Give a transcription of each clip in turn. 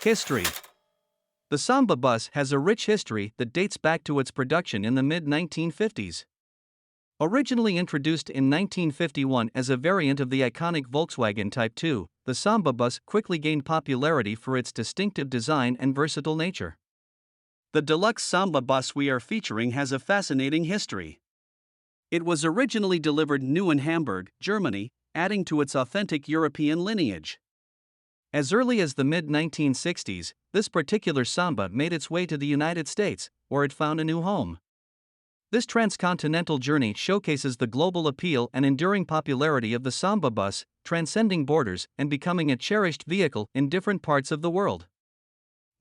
History. The Samba bus has a rich history that dates back to its production in the mid-1950s. Originally introduced in 1951 as a variant of the iconic Volkswagen Type 2, the Samba bus quickly gained popularity for its distinctive design and versatile nature. The Deluxe Samba bus we are featuring has a fascinating history. It was originally delivered new in Hamburg, Germany, adding to its authentic European lineage. As early as the mid-1960s, this particular Samba made its way to the United States, where it found a new home. This transcontinental journey showcases the global appeal and enduring popularity of the Samba bus, transcending borders and becoming a cherished vehicle in different parts of the world.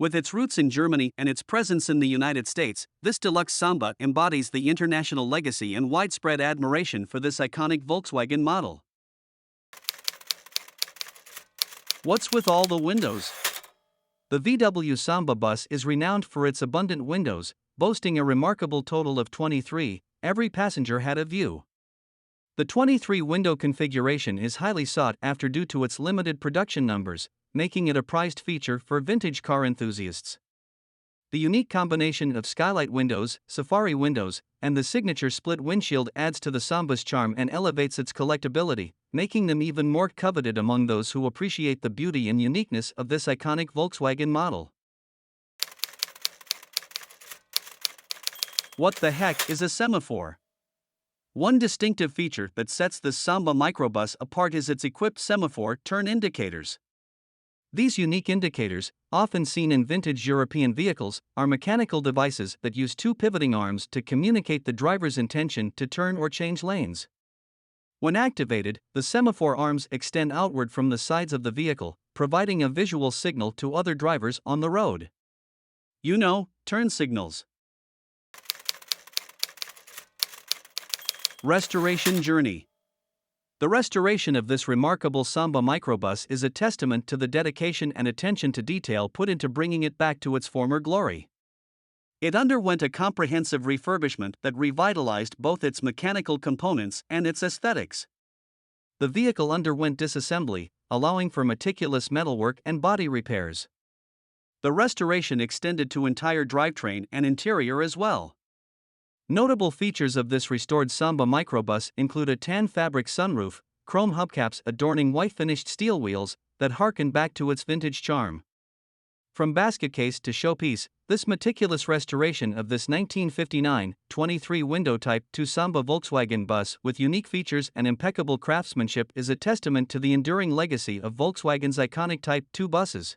With its roots in Germany and its presence in the United States, this Deluxe Samba embodies the international legacy and widespread admiration for this iconic Volkswagen model. What's with all the windows? The VW Samba bus is renowned for its abundant windows, boasting a remarkable total of 23. Every passenger had a view. The 23-window configuration is highly sought after due to its limited production numbers, making it a prized feature for vintage car enthusiasts. The unique combination of skylight windows, safari windows, and the signature split windshield adds to the Samba's charm and elevates its collectability, making them even more coveted among those who appreciate the beauty and uniqueness of this iconic Volkswagen model. What the heck is a semaphore? One distinctive feature that sets the Samba Microbus apart is its equipped semaphore turn indicators. These unique indicators, often seen in vintage European vehicles, are mechanical devices that use two pivoting arms to communicate the driver's intention to turn or change lanes. When activated, the semaphore arms extend outward from the sides of the vehicle, providing a visual signal to other drivers on the road. Turn signals. Restoration journey. The restoration of this remarkable Samba Microbus is a testament to the dedication and attention to detail put into bringing it back to its former glory. It underwent a comprehensive refurbishment that revitalized both its mechanical components and its aesthetics. The vehicle underwent disassembly, allowing for meticulous metalwork and body repairs. The restoration extended to entire drivetrain and interior as well. Notable features of this restored Samba Microbus include a tan fabric sunroof, chrome hubcaps adorning white-finished steel wheels that harken back to its vintage charm. From basket case to showpiece, this meticulous restoration of this 1959 23-window Type 2 Samba Volkswagen bus with unique features and impeccable craftsmanship is a testament to the enduring legacy of Volkswagen's iconic Type 2 buses.